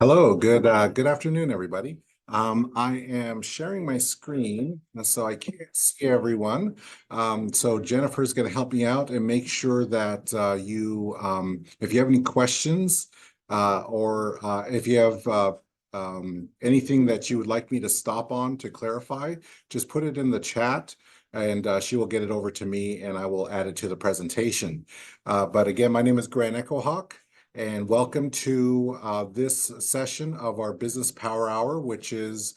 Hello, good afternoon, everybody. I am sharing my screen, so I can't see everyone. So Jennifer's going to help me out and make sure that if you have any questions or if you have anything that you would like me to stop on to clarify, just put it in the chat. And she will get it over to me, and I will add it to the presentation. But again, my name is Grant EchoHawk. And welcome to this session of our Business Power Hour, which is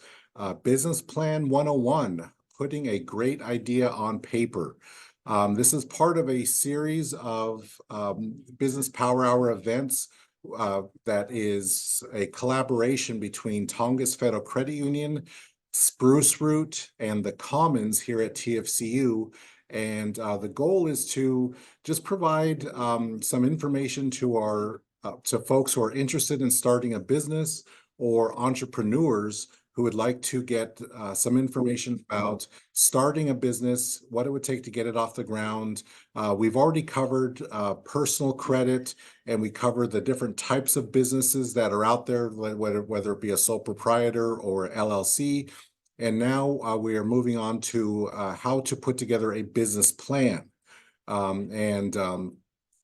Business Plan 101, putting a great idea on paper. This is part of a series of Business Power Hour events that is a collaboration between Tongass Federal Credit Union, Spruce Root, and the Commons here at TFCU. And the goal is to just provide some information to folks who are interested in starting a business or entrepreneurs who would like to get some information about starting a business, what it would take to get it off the ground. We've already covered personal credit, and we covered the different types of businesses that are out there, whether it be a sole proprietor or LLC. And now we are moving on to how to put together a business plan.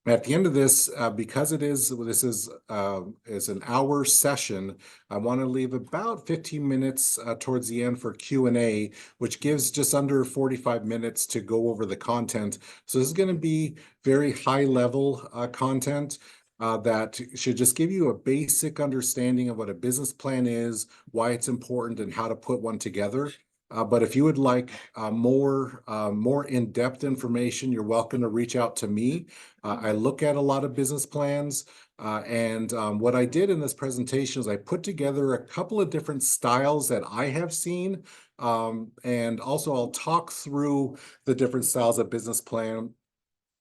At the end of this, because this is an hour session, I want to leave about 15 minutes towards the end for Q&A, which gives just under 45 minutes to go over the content. So this is going to be very high level content that should just give you a basic understanding of what a business plan is, why it's important, and how to put one together. But if you would like more in-depth information, you're welcome to reach out to me. I look at a lot of business plans, and what I did in this presentation is I put together a couple of different styles that I have seen, and also I'll talk through the different styles of business plan.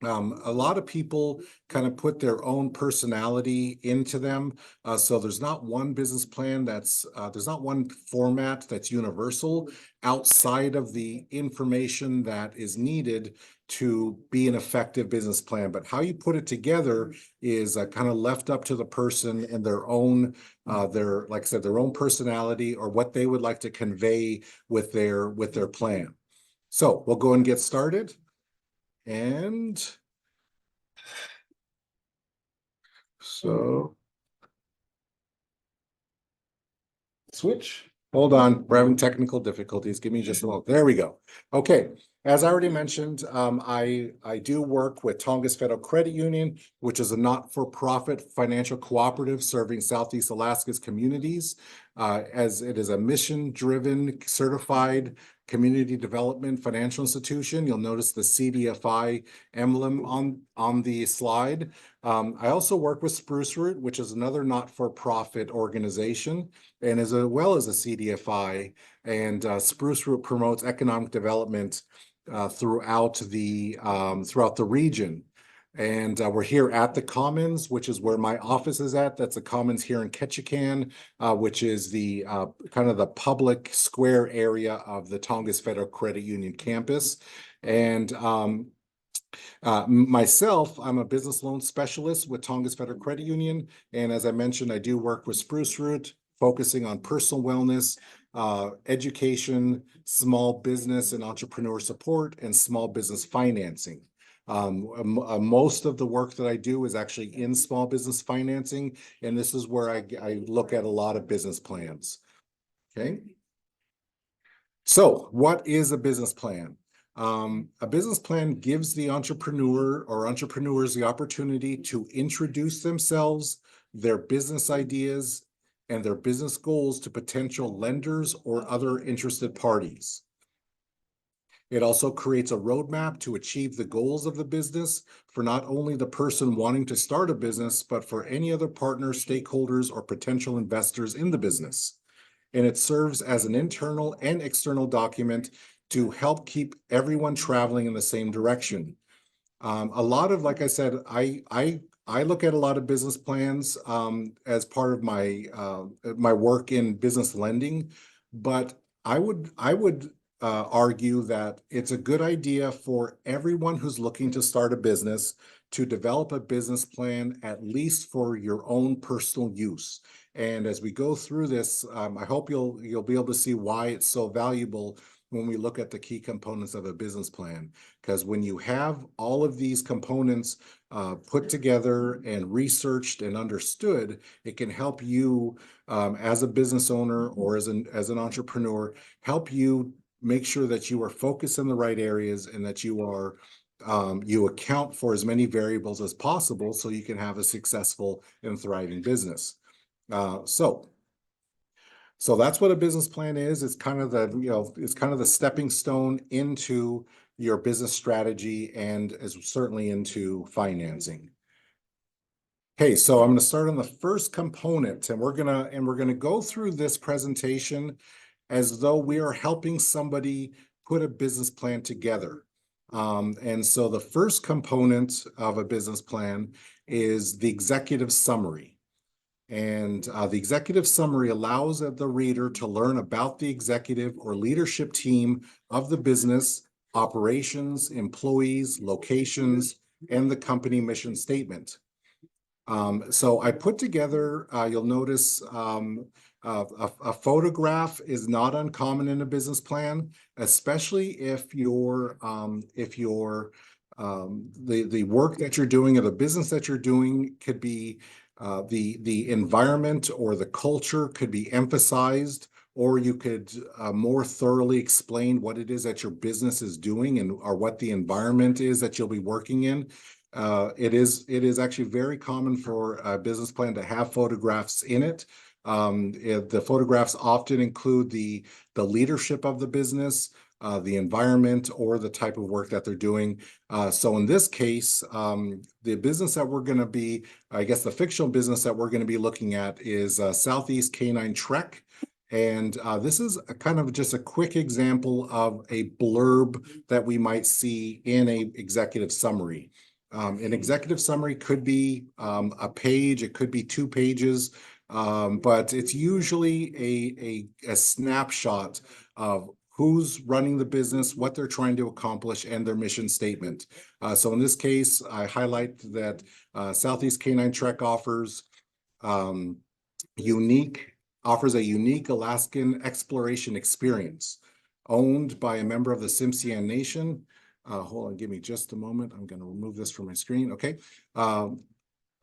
A lot of people kind of put their own personality into them. So there's not one business plan there's not one format that's universal outside of the information that is needed to be an effective business plan. But how you put it together is kind of left up to the person and their own, like I said, their own personality or what they would like to convey with their plan. So we'll go and get started. And so switch. Hold on, we're having technical difficulties. Give me just a moment. There we go. Okay, as I already mentioned, I do work with Tongass Federal Credit Union, which is a not-for-profit financial cooperative serving Southeast Alaska's communities, as it is a mission-driven, certified community development financial institution. You'll notice the CDFI emblem on the slide. I also work with Spruce Root, which is another not-for-profit organization, and as well as a CDFI. And Spruce Root promotes economic development throughout the region. And we're here at the Commons, which is where my office is at. That's the Commons here in Ketchikan, which is the kind of the public square area of the Tongass Federal Credit Union campus. And myself, I'm a business loan specialist with Tongass Federal Credit Union. And as I mentioned, I do work with Spruce Root, focusing on personal wellness, education, small business and entrepreneur support, and small business financing. Most of the work that I do is actually in small business financing, and this is where I look at a lot of business plans. Okay. So what is a business plan? A business plan gives the entrepreneur or entrepreneurs the opportunity to introduce themselves, their business ideas, and their business goals to potential lenders or other interested parties. It also creates a roadmap to achieve the goals of the business for not only the person wanting to start a business, but for any other partners, stakeholders, or potential investors in the business. And it serves as an internal and external document to help keep everyone traveling in the same direction. Like I said, I look at a lot of business plans as part of my work in business lending, but I would argue that it's a good idea for everyone who's looking to start a business to develop a business plan, at least for your own personal use. And as we go through this, I hope you'll be able to see why it's so valuable when we look at the key components of a business plan. Because when you have all of these components put together and researched and understood, it can help you as a business owner or as an entrepreneur, help you make sure that you are focused in the right areas and that you are you account for as many variables as possible so you can have a successful and thriving business. So that's what a business plan is. It's kind of it's kind of the stepping stone into your business strategy and is certainly into financing. Okay, so I'm going to start on the first component, and we're gonna go through this presentation as though we are helping somebody put a business plan together. And so the first component of a business plan is the executive summary. And the executive summary allows the reader to learn about the executive or leadership team of the business, operations, employees, locations, and the company mission statement. So I put together, you'll notice a photograph is not uncommon in a business plan, especially if the work that you're doing or the business that you're doing could be the environment or the culture could be emphasized, or you could more thoroughly explain what it is that your business is doing and or what the environment is that you'll be working in. It is actually very common for a business plan to have photographs in it. The photographs often include the leadership of the business, the environment, or the type of work that they're doing. So in this case, the business that we're going to be, I guess the fictional business that we're going to be looking at is Southeast Canine Trek. And this is a kind of just a quick example of a blurb that we might see in a executive summary. An executive summary could be a page, it could be 2 pages, but it's usually a snapshot of who's running the business, what they're trying to accomplish, and their mission statement. So in this case, I highlight that Southeast Canine Trek offers a unique Alaskan exploration experience, owned by a member of the Tsimshian Nation. Hold on, give me just a moment. I'm going to remove this from my screen. Okay.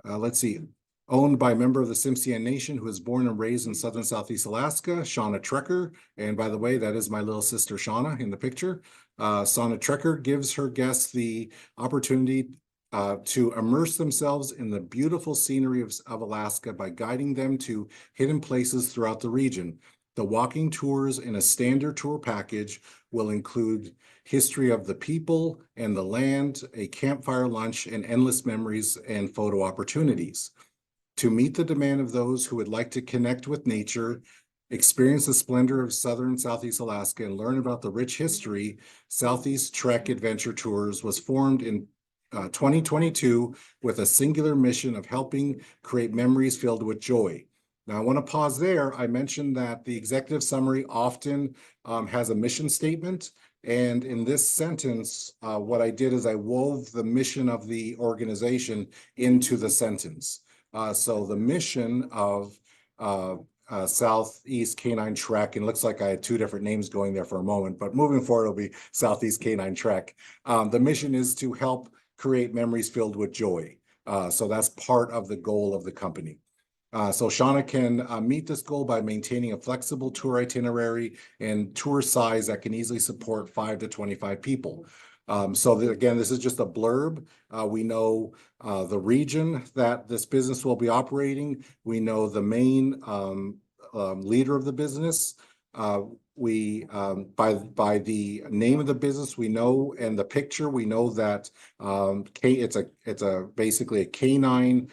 Let's see. Owned by a member of the Tsimshian Nation who was born and raised in southern Southeast Alaska, Shauna Trekker. And by the way, that is my little sister Shauna in the picture. Shauna Trekker gives her guests the opportunity to immerse themselves in the beautiful scenery of Alaska by guiding them to hidden places throughout the region. The walking tours in a standard tour package will include history of the people and the land, a campfire lunch, and endless memories and photo opportunities. To meet the demand of those who would like to connect with nature, experience the splendor of southern Southeast Alaska, and learn about the rich history, Southeast Trek Adventure Tours was formed in 2022 with a singular mission of helping create memories filled with joy. Now, I want to pause there. I mentioned that the executive summary often has a mission statement. And in this sentence, what I did is I wove the mission of the organization into the sentence. So the mission of Southeast Canine Trek, and it looks like I had 2 different names going there for a moment, but moving forward, it'll be Southeast Canine Trek. The mission is to help create memories filled with joy. So that's part of the goal of the company. So Shauna can meet this goal by maintaining a flexible tour itinerary and tour size that can easily support 5 to 25 people. Again, this is just a blurb. We know the region that this business will be operating. We know the main leader of the business. By the name of the business, we know, and the picture, we know that it's basically a canine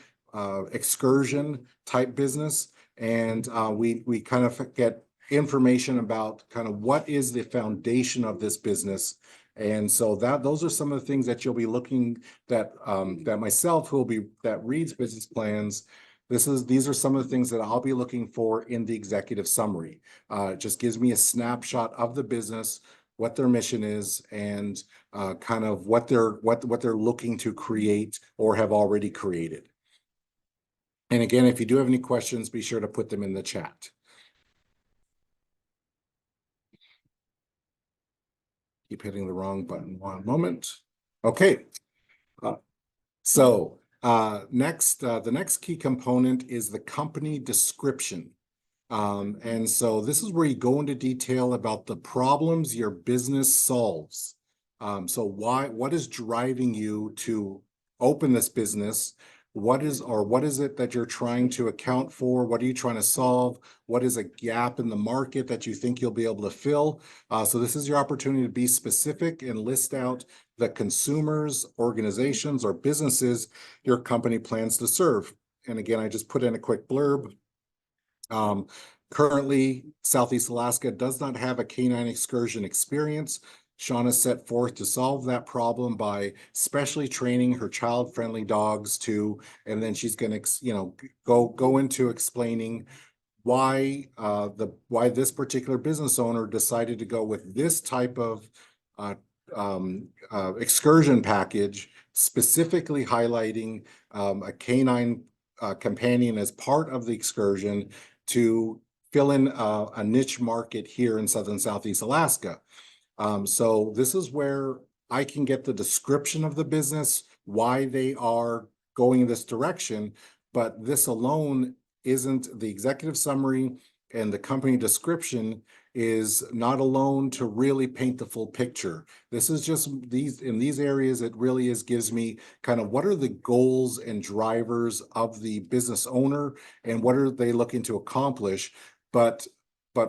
excursion type business, and we kind of get information about kind of what is the foundation of this business. And so those are some of the things that you'll be looking that myself that reads business plans. These are some of the things that I'll be looking for in the executive summary. It just gives me a snapshot of the business, what their mission is, and kind of what they're looking to create or have already created. And again, if you do have any questions, be sure to put them in the chat. Keep hitting the wrong button. One moment. Okay. Next, the next key component is the company description. And so this is where you go into detail about the problems your business solves. So what is driving you to open this business? What is it that you're trying to account for? What are you trying to solve? What is a gap in the market that you think you'll be able to fill? So this is your opportunity to be specific and list out the consumers, organizations, or businesses your company plans to serve. And again, I just put in a quick blurb. Currently, Southeast Alaska does not have a canine excursion experience. Shauna set forth to solve that problem by specially training her child-friendly dogs and then she's going to, go into explaining why this particular business owner decided to go with this type of excursion package, specifically highlighting a canine companion as part of the excursion to fill in a niche market here in Southern Southeast Alaska. So this is where I can get the description of the business, why they are going in this direction, but this alone isn't the executive summary, and the company description is not alone to really paint the full picture. This is just in these areas, it really gives me kind of what are the goals and drivers of the business owner and what are they looking to accomplish. But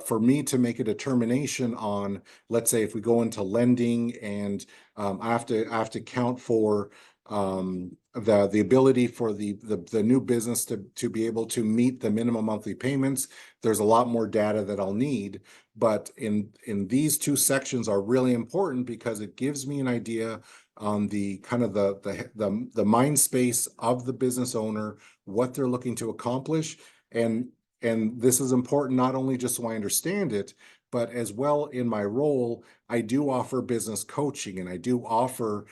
for me to make a determination on, let's say if we go into lending and I have to count for the ability for the new business to be able to meet the minimum monthly payments, there's a lot more data that I'll need. But in these two sections are really important because it gives me an idea on the kind of the mind space of the business owner, what they're looking to accomplish. And this is important not only just so I understand it, but as well in my role, I do offer business coaching, and I do offer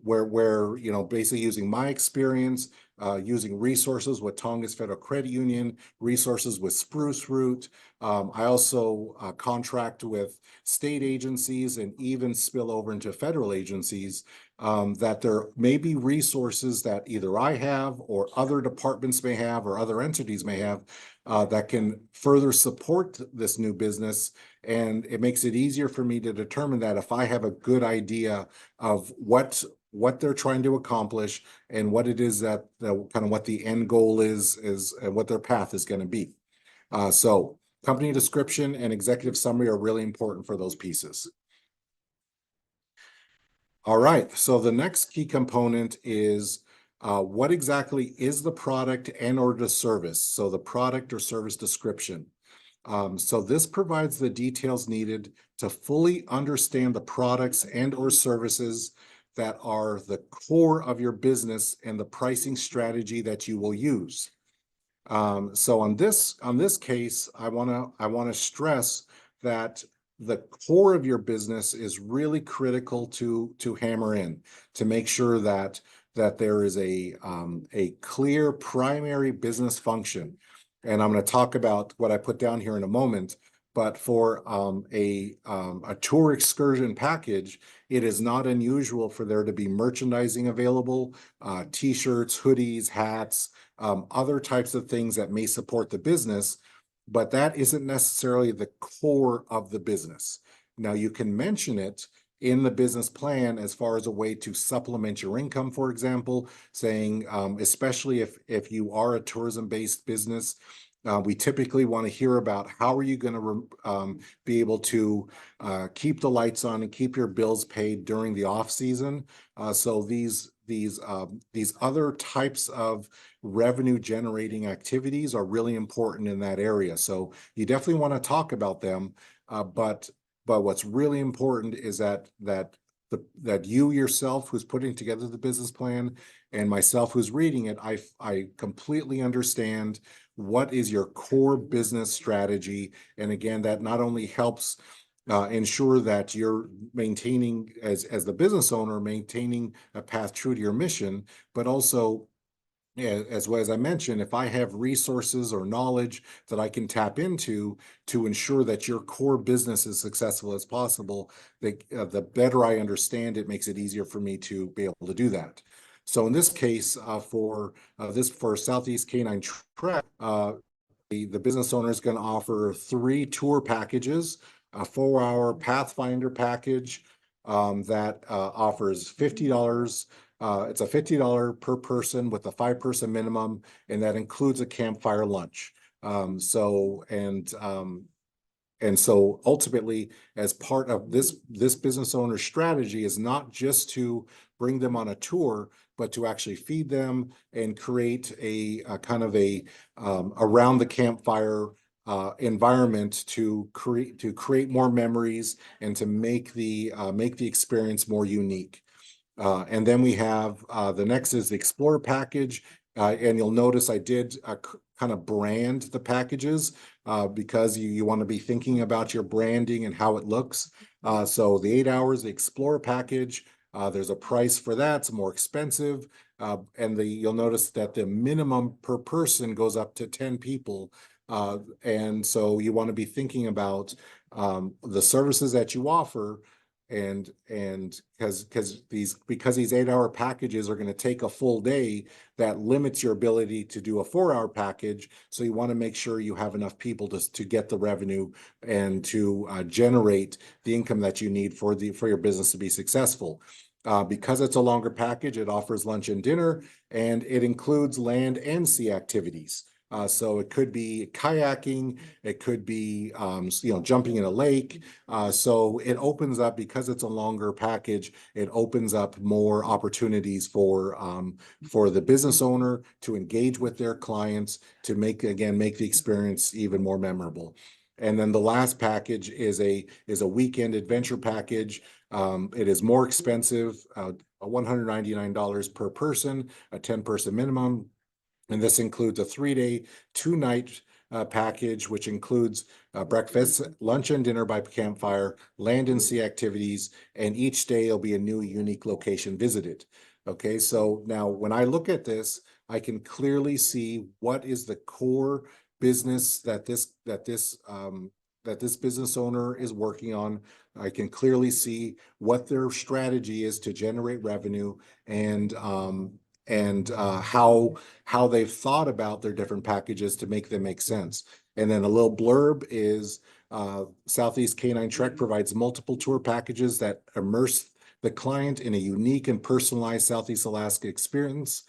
where basically using my experience, using resources with Tongass Federal Credit Union, resources with Spruce Root. I also contract with state agencies and even spill over into federal agencies, that there may be resources that either I have or other departments may have or other entities may have that can further support this new business. And it makes it easier for me to determine that if I have a good idea of what they're trying to accomplish and what it is that kind of what the end goal is and what their path is going to be. So company description and executive summary are really important for those pieces. All right, so the next key component is what exactly is the product and or the service? So the product or service description. So this provides the details needed to fully understand the products and or services that are the core of your business and the pricing strategy that you will use. So on this case, I want to stress that the core of your business is really critical to hammer in to make sure that there is a clear primary business function. And I'm going to talk about what I put down here in a moment. But for a tour excursion package, it is not unusual for there to be merchandising available, t-shirts, hoodies, hats, other types of things that may support the business, but that isn't necessarily the core of the business. Now, you can mention it in the business plan as far as a way to supplement your income, for example, saying, especially if you are a tourism-based business, we typically want to hear about how are you going to be able to keep the lights on and keep your bills paid during the off season. So these other types of revenue generating activities are really important in that area. So you definitely want to talk about them, but what's really important is that you yourself who's putting together the business plan and myself who's reading it, I completely understand what is your core business strategy. And again, that not only helps ensure that you're maintaining, as the business owner, maintaining a path true to your mission, but also, yeah, as well as I mentioned, if I have resources or knowledge that I can tap into to ensure that your core business is successful as possible, the better I understand it, makes it easier for me to be able to do that. So in this case, for Southeast Canine Trek, the business owner is going to offer 3 tour packages, a 4-hour Pathfinder package that offers $50. It's a $50 per person with a 5-person minimum, and that includes a campfire lunch. And so ultimately, as part of this business owner's strategy is not just to bring them on a tour, but to actually feed them and create a kind of a around the campfire environment to create more memories and to make the experience more unique. And then we have the next is the Explorer package. And you'll notice I did kind of brand the packages because you want to be thinking about your branding and how it looks. So the 8 hours, the Explorer package, there's a price for that. It's more expensive. And you'll notice that the minimum per person goes up to 10 people. And so you want to be thinking about the services that you offer, and because these 8-hour packages are going to take a full day, that limits your ability to do a 4-hour package. So you want to make sure you have enough people to get the revenue and to generate the income that you need for your business to be successful. Because it's a longer package, it offers lunch and dinner, and it includes land and sea activities. So it could be kayaking, it could be jumping in a lake. So it opens up, because it's a longer package, it opens up more opportunities for the business owner to engage with their clients, to make the experience even more memorable. And then the last package is a weekend adventure package. It is more expensive, $199 per person, a 10-person minimum. And this includes a 3-day, 2-night package, which includes breakfast, lunch, and dinner by campfire, land and sea activities, and each day will be a new unique location visited. Okay, so now when I look at this, I can clearly see what is the core business that this business owner is working on. I can clearly see what their strategy is to generate revenue, and how they've thought about their different packages to make them make sense. And then a little blurb is Southeast Canine Trek provides multiple tour packages that immerse the client in a unique and personalized Southeast Alaska experience.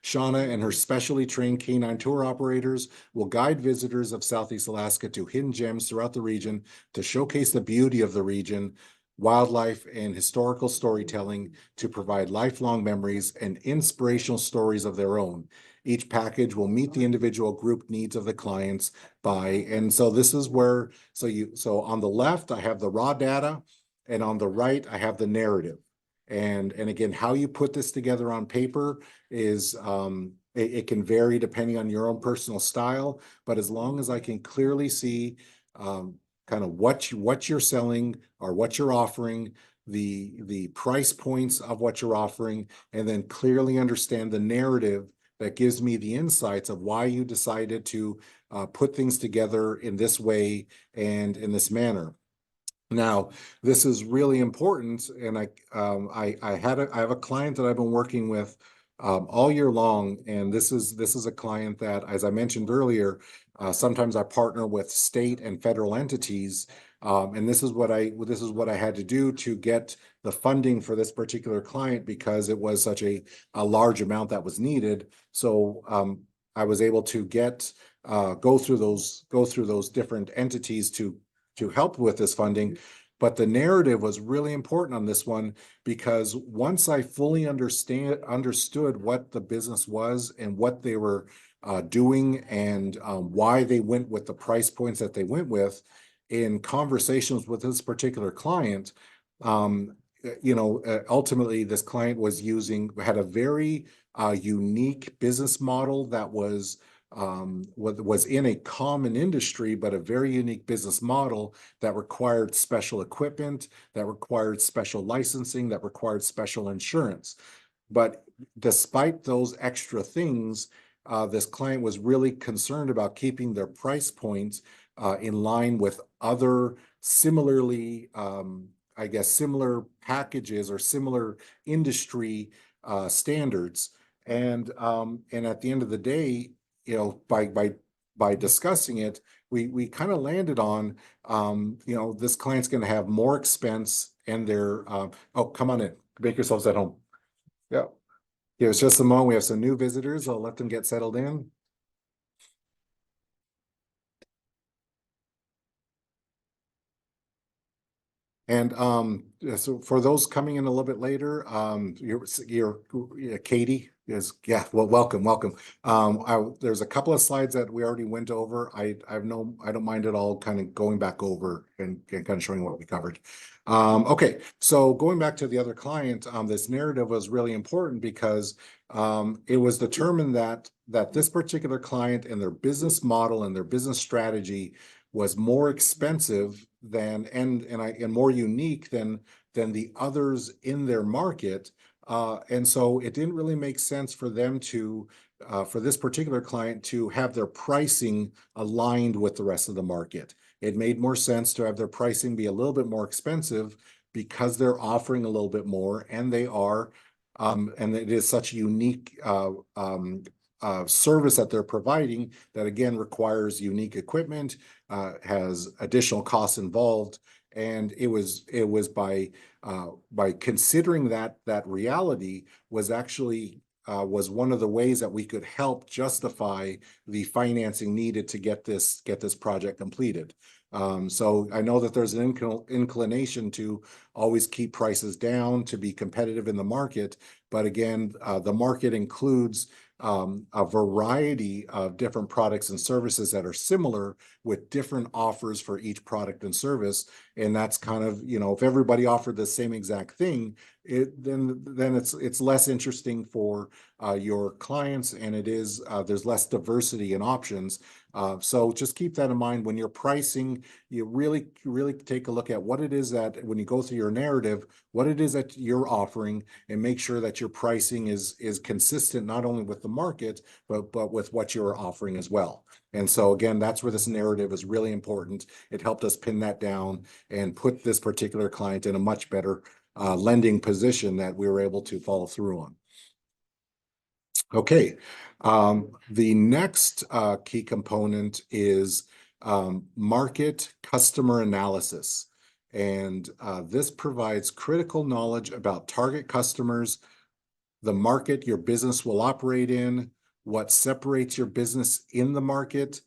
Shauna and her specially trained canine tour operators will guide visitors of Southeast Alaska to hidden gems throughout the region to showcase the beauty of the region, wildlife, and historical storytelling, to provide lifelong memories and inspirational stories of their own. Each package will meet the individual group needs of the clients and so this is where, so on the left, I have the raw data, and on the right, I have the narrative. And again, how you put this together on paper is, it can vary depending on your own personal style, but as long as I can clearly see kind of what you're selling or what you're offering, the price points of what you're offering, and then clearly understand the narrative that gives me the insights of why you decided to put things together in this way and in this manner. Now, this is really important, and I have a client that I've been working with all year long, and this is a client that, as I mentioned earlier, sometimes I partner with state and federal entities, and this is what I had to do to get the funding for this particular client, because it was such a large amount that was needed. So I was able to go through those different entities to help with this funding. But the narrative was really important on this one, because once I fully understood what the business was and what they were doing, and why they went with the price points that they went with in conversations with this particular client, ultimately this client had a very unique business model that was was in a common industry, but a very unique business model that required special equipment, that required special licensing, that required special insurance. But despite those extra things, this client was really concerned about keeping their price points in line with other similarly, I guess, similar packages or similar industry standards. And at the end of the day, by discussing it, we kind of landed on, this client's going to have more expense, and they're oh, come on in, make yourselves at home. Yeah. Give us just a moment. We have some new visitors. I'll let them get settled in. And so for those coming in a little bit later, Katie is, yeah, well, welcome. There's a couple of slides that we already went over. I don't mind at all kind of going back over and kind of showing what we covered. Okay, so going back to the other client, this narrative was really important because it was determined that this particular client and their business model and their business strategy was more expensive than and more unique than the others in their market. And so it didn't really make sense for them to for this particular client to have their pricing aligned with the rest of the market. It made more sense to have their pricing be a little bit more expensive because they're offering a little bit more, and they are and it is such a unique service that they're providing that, again, requires unique equipment, has additional costs involved. And it was by considering that reality was actually was one of the ways that we could help justify the financing needed to get this project completed. So I know that there's an inclination to always keep prices down to be competitive in the market, but again, the market includes a variety of different products and services that are similar with different offers for each product and service. And that's kind of, if everybody offered the same exact thing, then it's less interesting for your clients, and there's less diversity in options. So just keep that in mind when you're pricing. You really take a look at what it is that, when you go through your narrative, what it is that you're offering, and make sure that your pricing is consistent not only with the market but with what you're offering as well. And so again, that's where this narrative is really important. It helped us pin that down and put this particular client in a much better lending position that we were able to follow through on. Okay, the next key component is market customer analysis. And this provides critical knowledge about target customers, the market your business will operate in, what separates your business in the market.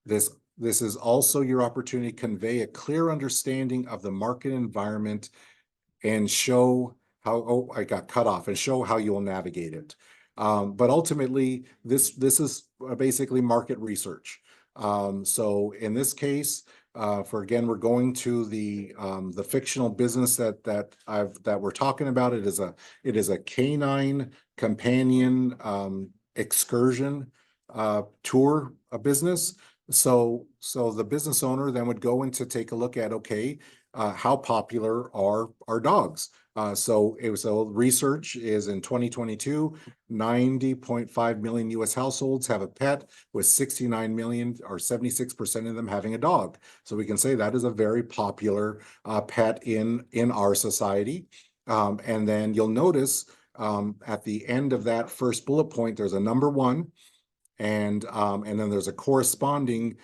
This is also your opportunity to convey a clear understanding of the market environment and show how, oh, I got cut off, and show how you will navigate it. But ultimately, this is basically market research. So in this case, again, we're going to the fictional business that we're talking about. It is a canine companion excursion tour business. So the business owner then would go in to take a look at, okay, how popular are our dogs? So research is in 2022, 90.5 million US households have a pet, with 69 million or 76% of them having a dog. So we can say that is a very popular pet in our society. And then you'll notice at the end of that first bullet point, there's a number one, and then there's a corresponding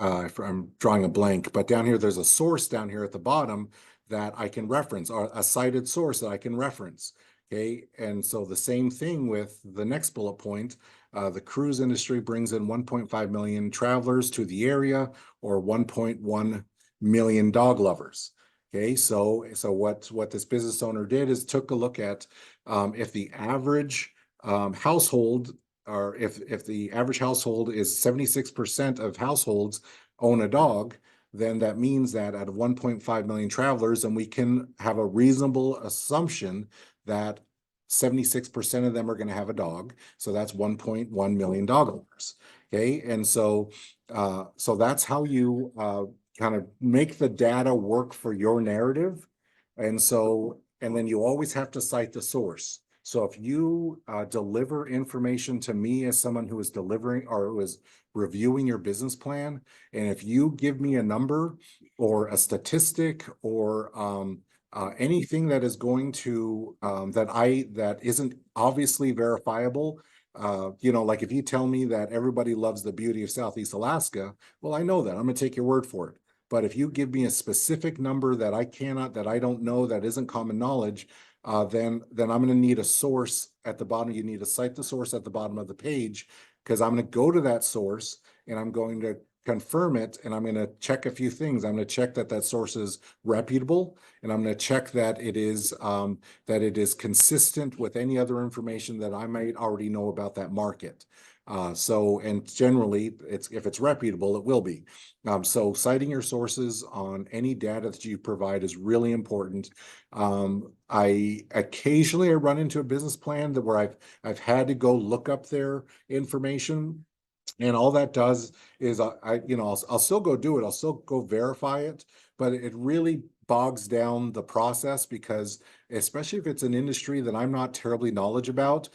I'm drawing a blank, but down here, there's a source down here at the bottom that I can reference, or a cited source that I can reference. Okay, and so the same thing with the next bullet point. The cruise industry brings in 1.5 million travelers to the area, or 1.1 million dog lovers. Okay, so what this business owner did is took a look at if the average household, or if the average household is 76% of households own a dog, then that means that out of 1.5 million travelers, and we can have a reasonable assumption that 76% of them are going to have a dog. So that's 1.1 million dog owners. Okay. And so, so that's how you kind of make the data work for your narrative. And so, and then you always have to cite the source. So if you deliver information to me as someone who is delivering or who is reviewing your business plan, and if you give me a number or a statistic or anything that is going to that isn't obviously verifiable, you know, like if you tell me that everybody loves the beauty of Southeast Alaska, well, I know that. I'm going to take your word for it. But if you give me a specific number that I don't know, that isn't common knowledge, then I'm going to need a source at the bottom. You need to cite the source at the bottom of the page, because I'm going to go to that source and I'm going to confirm it, and I'm going to check a few things. I'm going to check that that source is reputable, and I'm going to check that it is consistent with any other information that I might already know about that market. So, and generally, if it's reputable, it will be. So citing your sources on any data that you provide is really important. I occasionally run into a business plan that where I've had to go look up their information, and all that does is I'll still go do it. I'll still go verify it, but it really bogs down the process, because especially if it's an industry that I'm not terribly knowledgeable about,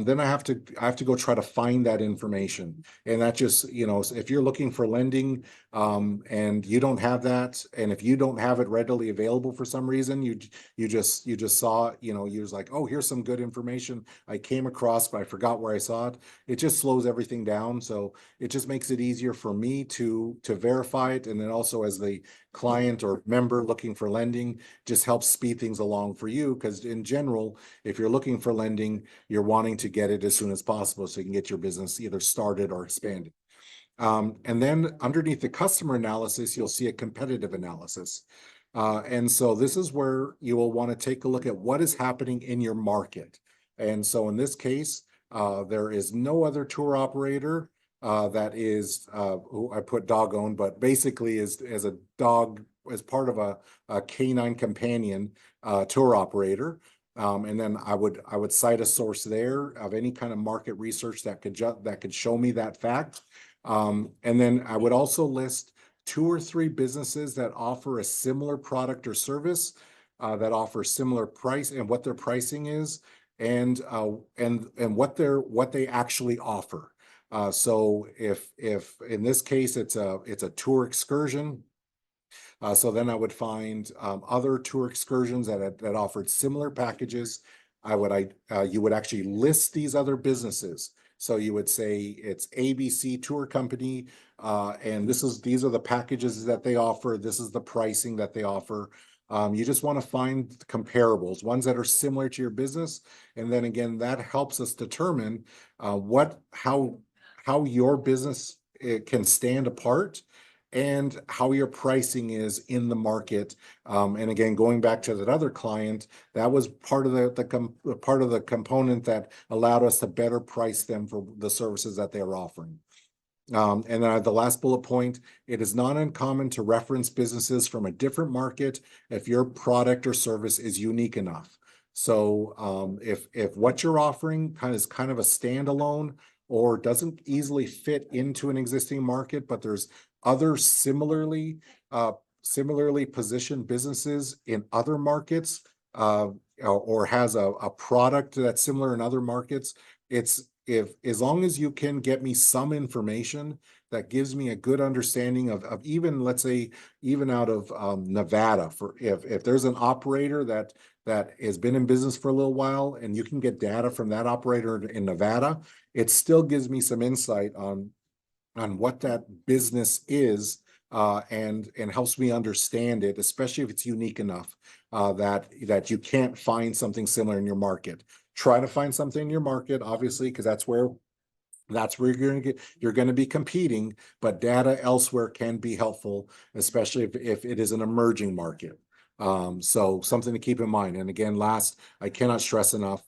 then I have to go try to find that information. And that just, you know, if you're looking for lending, and you don't have that, and if you don't have it readily available for some reason, you just saw, you know, you're just like, oh, here's some good information I came across, but I forgot where I saw it. It just slows everything down. So it just makes it easier for me to verify it, and then also as the client or member looking for lending, just helps speed things along for you, because in general, if you're looking for lending, you're wanting to get it as soon as possible so you can get your business either started or expanded. And then underneath the customer analysis, you'll see a competitive analysis. And so this is where you will want to take a look at what is happening in your market. And so in this case, there is no other tour operator that is, who I put dog owned, but basically is as a dog, as part of a canine companion tour operator. And then I would cite a source there of any kind of market research that could show me that fact. And then I would also list 2 or 3 businesses that offer a similar product or service, that offer similar price, and what their pricing is, and what they actually offer. So if in this case it's a tour excursion, so then I would find other tour excursions that offered similar packages. You would actually list these other businesses. So you would say it's ABC Tour Company, and these are the packages that they offer. This is the pricing that they offer. You just want to find comparables, ones that are similar to your business, and then again, that helps us determine how your business can stand apart, and how your pricing is in the market. And again, going back to that other client, that was part of the component that allowed us to better price them for the services that they were offering. And then the last bullet point, it is not uncommon to reference businesses from a different market if your product or service is unique enough. So if what you're offering is kind of a standalone or doesn't easily fit into an existing market, but there's other similarly positioned businesses in other markets, or has a product that's similar in other markets, if as long as you can get me some information that gives me a good understanding of even, let's say, even out of Nevada, for if there's an operator that has been in business for a little while, and you can get data from that operator in Nevada, it still gives me some insight on what that business is, and helps me understand it, especially if it's unique enough that you can't find something similar in your market. Try to find something in your market, obviously, because that's where you're going to be competing, but data elsewhere can be helpful, especially if it is an emerging market. So something to keep in mind. And again, last, I cannot stress enough,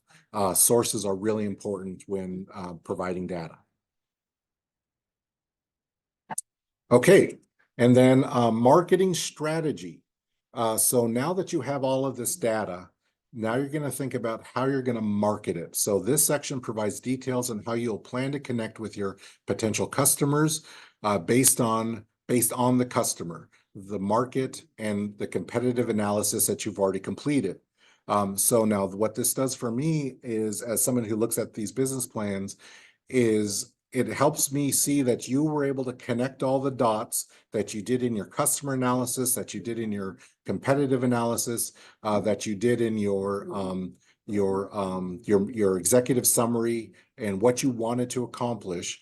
sources are really important when providing data. Okay, and then marketing strategy. So now that you have all of this data, Now you're going to think about how you're going to market it. So this section provides details on how you'll plan to connect with your potential customers based on the customer, the market, and the competitive analysis that you've already completed. So now what this does for me is, as someone who looks at these business plans, is it helps me see that you were able to connect all the dots that you did in your customer analysis, that you did in your competitive analysis, that you did in your executive summary and what you wanted to accomplish.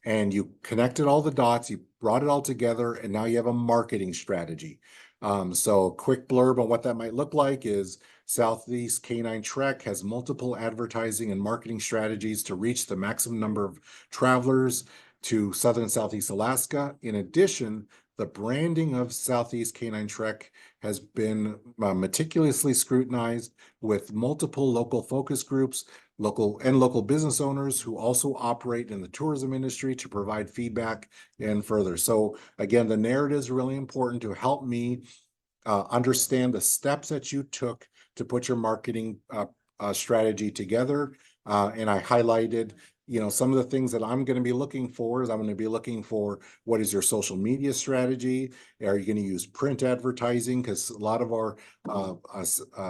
And you connected all the dots, you brought it all together, and now you have a marketing strategy. So a quick blurb on what that might look like is Southeast Canine Trek has multiple advertising and marketing strategies to reach the maximum number of travelers to Southern Southeast Alaska. In addition, the branding of Southeast Canine Trek has been meticulously scrutinized with multiple local focus groups, local business owners who also operate in the tourism industry to provide feedback and further. So again, the narrative is really important to help me understand the steps that you took to put your marketing strategy together. And I highlighted, some of the things that I'm going to be looking for is I'm going to be looking for what is your social media strategy? Are you going to use print advertising? Because a lot of our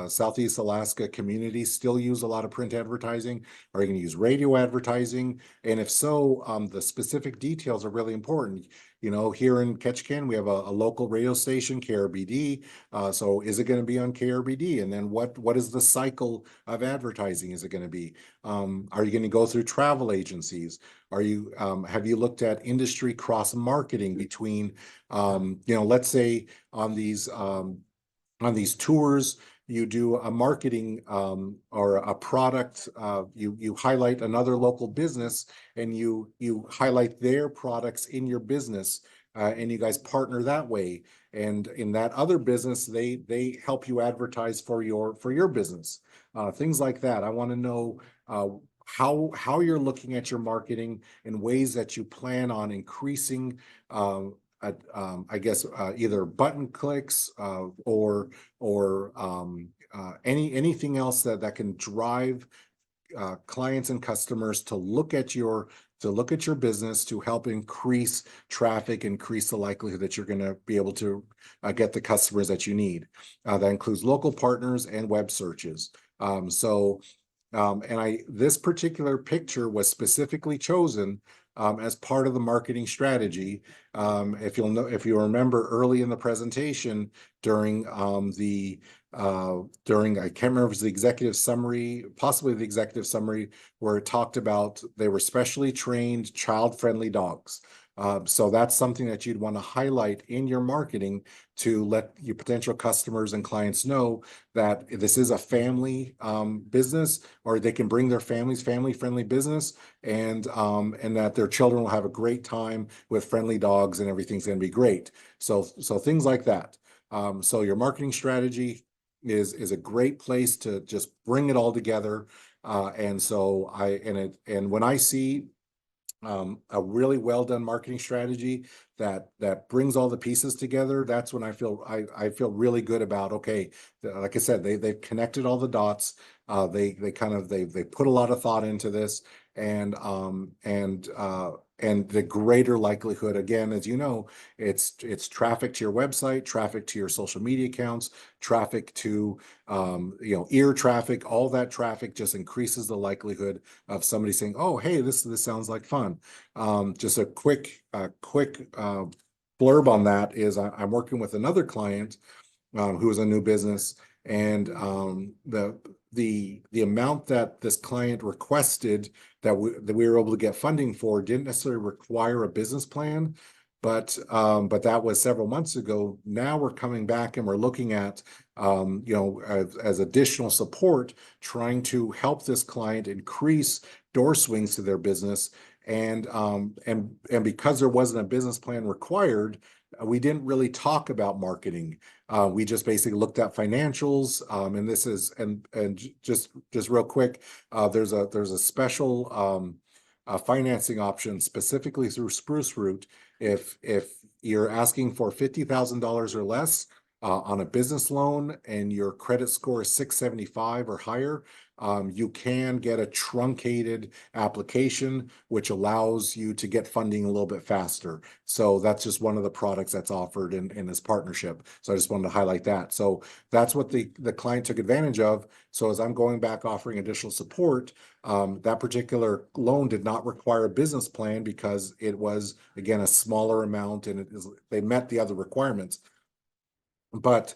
Southeast Alaska communities still use a lot of print advertising. Are you going to use radio advertising? And if so, the specific details are really important. Here in Ketchikan, we have a local radio station, KRBD. So is it going to be on KRBD? And then what is the cycle of advertising? Is it going to be? Are you going to go through travel agencies? Have you looked at industry cross marketing between, let's say on these tours, you do a marketing or a product, you highlight another local business and you highlight their products in your business, and you guys partner that way. And in that other business, they help you advertise for your business. Things like that. I want to know how you're looking at your marketing in ways that you plan on increasing I guess either button clicks or anything else that can drive clients and customers to look at your business to help increase traffic, increase the likelihood that you're going to be able to get the customers that you need. That includes local partners and web searches. This particular picture was specifically chosen as part of the marketing strategy. If you remember early in the presentation during I can't remember if it was the executive summary, possibly the executive summary, where it talked about they were specially trained child-friendly dogs. So that's something that you'd want to highlight in your marketing to let your potential customers and clients know that this is a family business, or they can bring their family-friendly business, and that their children will have a great time with friendly dogs and everything's going to be great. So things like that. So your marketing strategy is a great place to just bring it all together. And when I see a really well done marketing strategy that brings all the pieces together, that's when I feel really good about, okay, like I said, they've connected all the dots. They put a lot of thought into this, and the greater likelihood, again, as you know, it's traffic to your website, traffic to your social media accounts, traffic to ear traffic. All that traffic just increases the likelihood of somebody saying, oh, hey, this sounds like fun. Just a quick blurb on that is I'm working with another client who is a new business, and the amount that this client requested that we were able to get funding for didn't necessarily require a business plan, but that was several months ago. Now we're coming back and we're looking at as additional support, trying to help this client increase door swings to their business. And because there wasn't a business plan required, we didn't really talk about marketing. We just basically looked at financials. And this is just real quick. There's a special financing option specifically through Spruce Root. If you're asking for $50,000 or less, on a business loan and your credit score is 675 or higher, you can get a truncated application, which allows you to get funding a little bit faster. So that's just one of the products that's offered in this partnership. So I just wanted to highlight that. So that's what the client took advantage of. So as I'm going back offering additional support, that particular loan did not require a business plan because it was, again, a smaller amount and they met the other requirements. But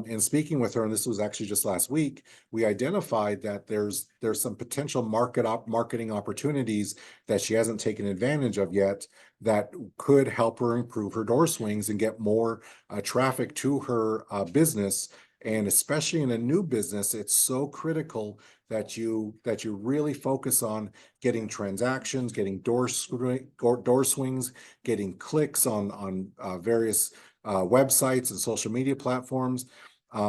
in speaking with her, and this was actually just last week, we identified that there's some potential marketing opportunities that she hasn't taken advantage of yet that could help her improve her door swings and get more traffic to her business. And especially in a new business, it's so critical that you really focus on getting transactions, getting door swings, getting clicks on various websites and social media platforms,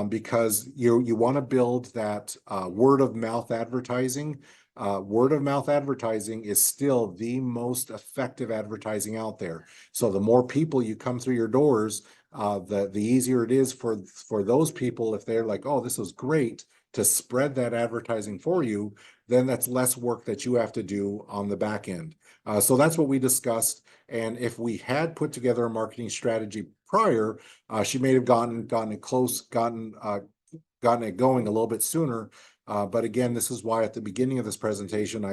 because you want to build that word of mouth advertising. Word of mouth advertising is still the most effective advertising out there. So the more people you come through your doors, the easier it is for those people, if they're like, oh, this is great, to spread that advertising for you, then that's less work that you have to do on the back end. So that's what we discussed. And if we had put together a marketing strategy prior, she may have gotten it close, gotten it going a little bit sooner. But again, this is why at the beginning of this presentation,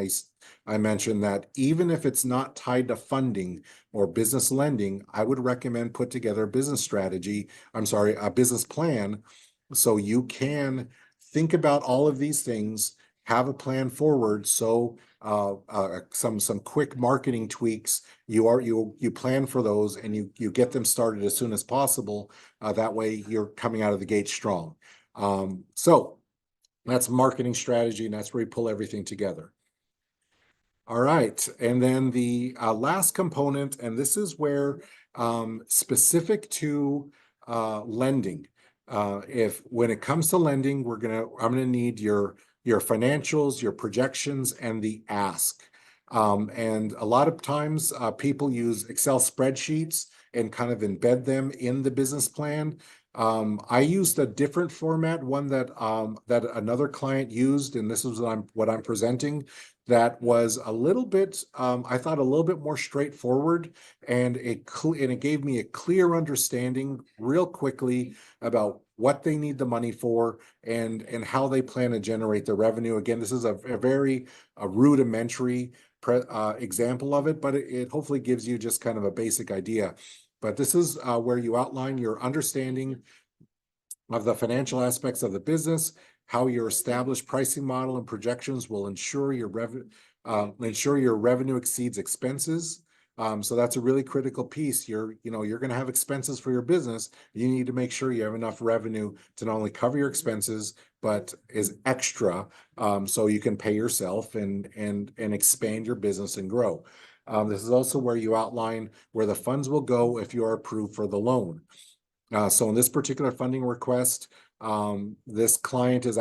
I mentioned that even if it's not tied to funding or business lending, I would recommend put together a business strategy. I'm sorry, a business plan, so you can think about all of these things, have a plan forward. So some quick marketing tweaks, you plan for those and you get them started as soon as possible. That way you're coming out of the gate strong. So that's marketing strategy, and that's where you pull everything together. All right, and then the last component, and this is where specific to lending, if when it comes to lending, I'm gonna need your financials, your projections, and the ask. And a lot of times people use Excel spreadsheets and kind of embed them in the business plan. I used a different format, one that another client used, and this is what I'm presenting, that was a little bit, I thought, a little bit more straightforward, and it gave me a clear understanding real quickly about what they need the money for and how they plan to generate the revenue. Again, this is a very rudimentary example of it, but it hopefully gives you just kind of a basic idea. But this is where you outline your understanding of the financial aspects of the business, how your established pricing model and projections will ensure your revenue exceeds expenses. So that's a really critical piece. You're going to have expenses for your business. You need to make sure you have enough revenue to not only cover your expenses, but is extra, so you can pay yourself and expand your business and grow. This is also where you outline where the funds will go if you are approved for the loan. So in this particular funding request, this client is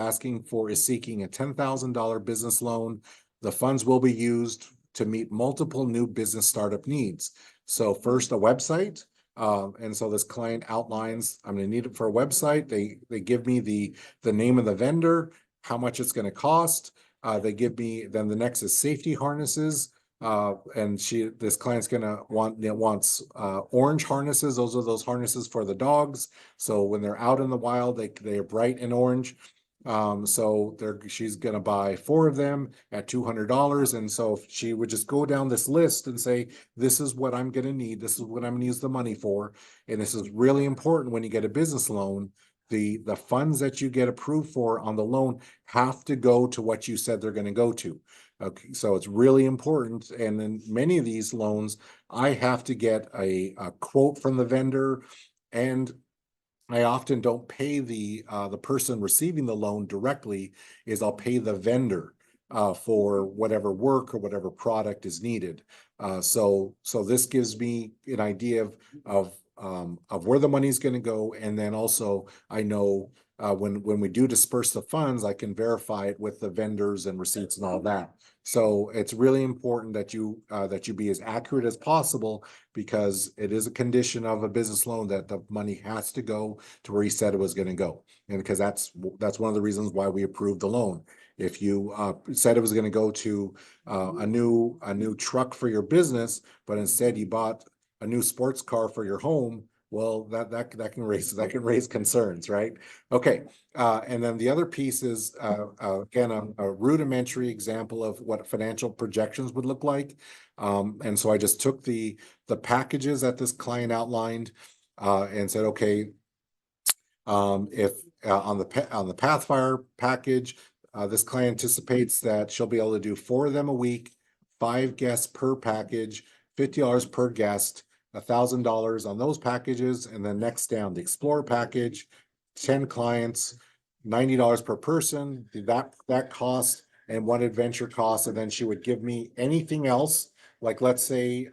seeking a $10,000 business loan. The funds will be used to meet multiple new business startup needs. So first, a website. And so this client outlines, I'm going to need it for a website. They give me the name of the vendor, how much it's going to cost. They give me, then the next is safety harnesses. And this client's wants orange harnesses. Those are those harnesses for the dogs. So when they're out in the wild, they are bright and orange. So she's gonna buy 4 of them at $200. And so she would just go down this list and say, this is what I'm gonna need. This is what I'm gonna use the money for. And this is really important when you get a business loan. The funds that you get approved for on the loan have to go to what you said they're going to go to. Okay, so it's really important. And in many of these loans, I have to get a quote from the vendor, and I often don't pay the person receiving the loan directly. I'll pay the vendor for whatever work or whatever product is needed. So this gives me an idea of where the money is going to go, and then also I know when we do disperse the funds, I can verify it with the vendors and receipts and all that. So it's really important that you be as accurate as possible, because it is a condition of a business loan that the money has to go to where you said it was going to go, and because that's one of the reasons why we approved the loan. If you said it was going to go to a new truck for your business, but instead you bought a new sports car for your home, well, that can raise concerns, right? Okay, and then the other piece is again a rudimentary example of what financial projections would look like. And so I just took the packages that this client outlined and said, okay, if on the Pathfire package, this client anticipates that she'll be able to do 4 of them a week, 5 guests per package, $50 per guest, $1,000 on those packages, and then next down the Explorer package, 10 clients, $90 per person. That cost and one adventure cost, and then she would give me anything else. Like let's say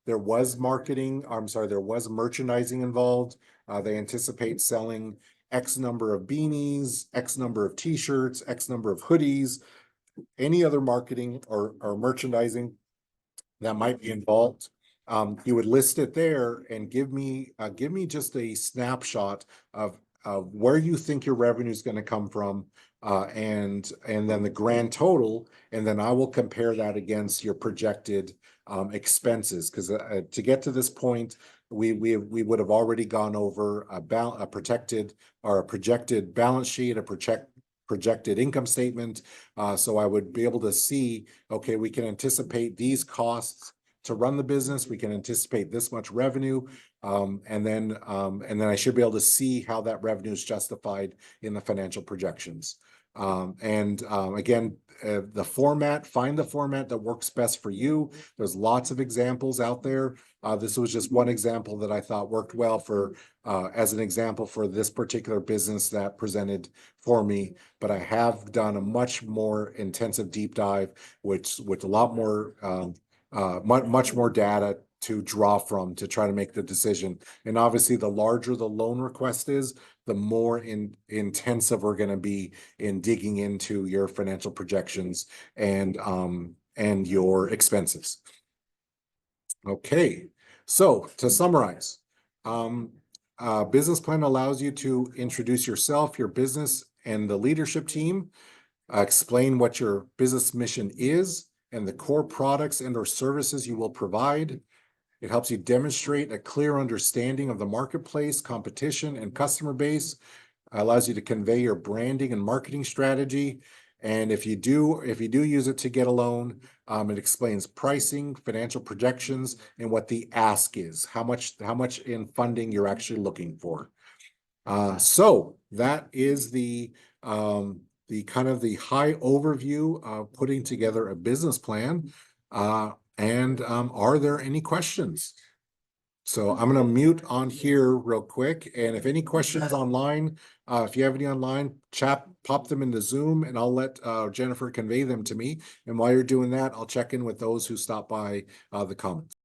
there was merchandising involved. They anticipate selling X number of beanies, X number of t-shirts, X number of hoodies, any other marketing or merchandising that might be involved. You would list it there and give me just a snapshot of where you think your revenue is going to come from, and then the grand total, and then I will compare that against your projected expenses. Because to get to this point, we would have already gone over a projected balance sheet, a projected income statement. So I would be able to see, okay, we can anticipate these costs to run the business. We can anticipate this much revenue. And then I should be able to see how that revenue is justified in the financial projections. Again, find the format that works best for you. There's lots of examples out there. This was just one example that I thought worked well as an example for this particular business that presented for me. But I have done a much more intensive deep dive, with a lot more, much more data to draw from to try to make the decision. And obviously, the larger the loan request is, the more intensive we're going to be in digging into your financial projections and your expenses. Okay, so to summarize, business plan allows you to introduce yourself, your business, and the leadership team. Explain what your business mission is and the core products and/or services you will provide. It helps you demonstrate a clear understanding of the marketplace, competition, and customer base. Allows you to convey your branding and marketing strategy. And if you do use it to get a loan, it explains pricing, financial projections, and what the ask is, how much in funding you're actually looking for. So that is the kind of the high overview of putting together a business plan. Are there any questions? So I'm going to mute on here real quick. And if any questions online, if you have any online, pop them into Zoom, and I'll let Jennifer convey them to me. And while you're doing that, I'll check in with those who stop by the comments.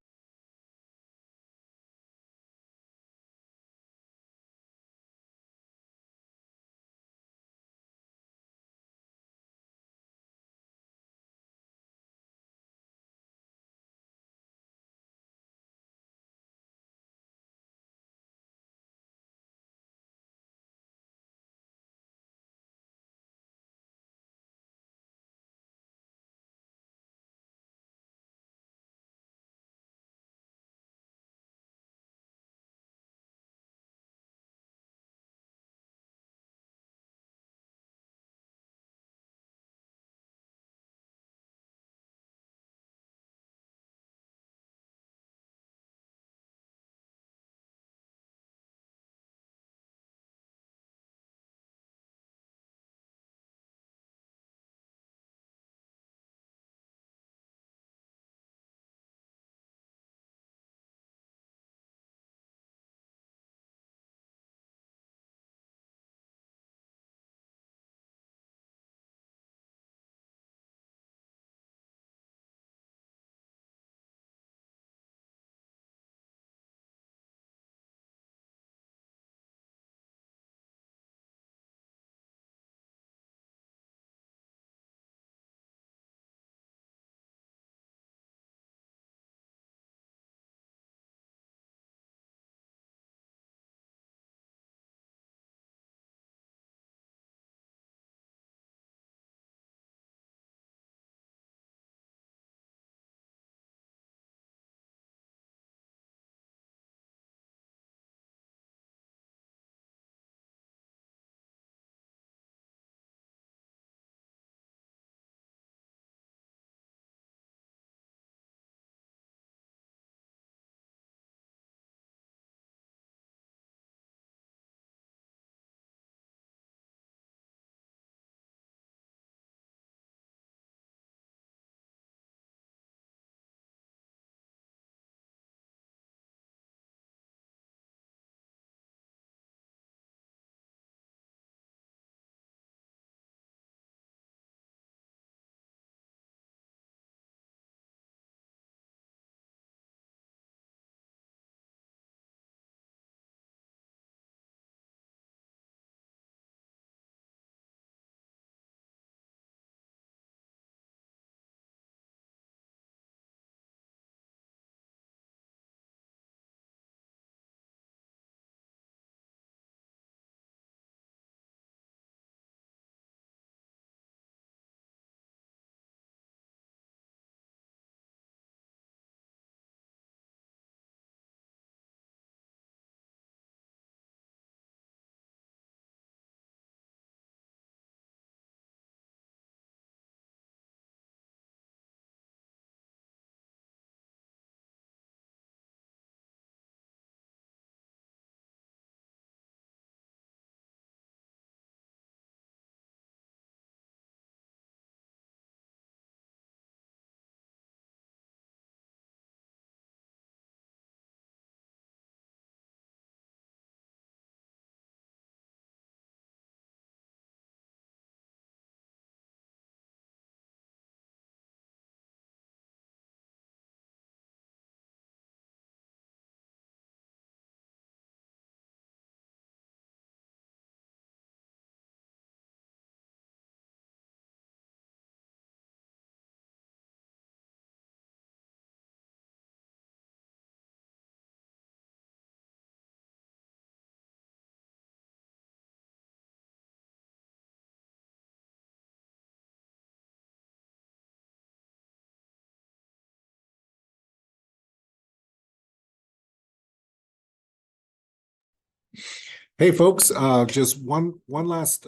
Hey, folks, just one last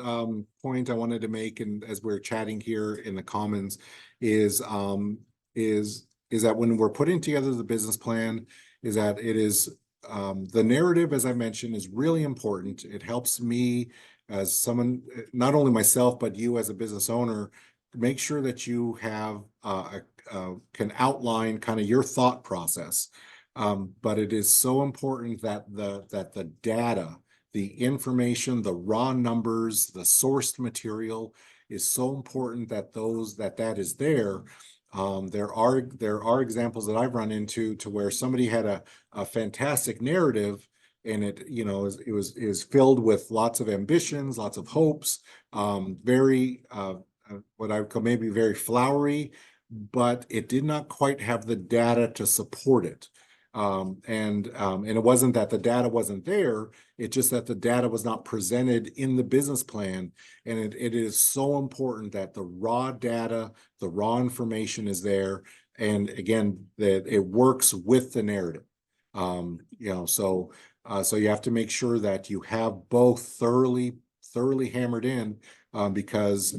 point I wanted to make, and as we're chatting here in the Commons, is is that when we're putting together the business plan, is that it is the narrative, as I mentioned, is really important. It helps me as someone, not only myself, but you as a business owner, make sure that you have can outline kind of your thought process. But it is so important that the data, the information, the raw numbers, the sourced material is so important that that is there. There are examples that I've run into to where somebody had a fantastic narrative, and it was filled with lots of ambitions, lots of hopes, very what I would call maybe very flowery, but it did not quite have the data to support it. And it wasn't that the data wasn't there, it's just that the data was not presented in the business plan. And it is so important that the raw data, the raw information is there. And again, that it works with the narrative. So you have to make sure that you have both thoroughly hammered in, because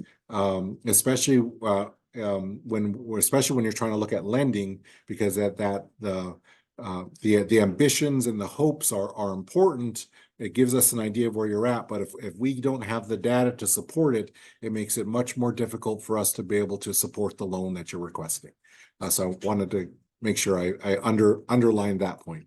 especially when you're trying to look at lending, because the ambitions and the hopes are important. It gives us an idea of where you're at, but if we don't have the data to support it, it makes it much more difficult for us to be able to support the loan that you're requesting. So I wanted to make sure I underlined that point.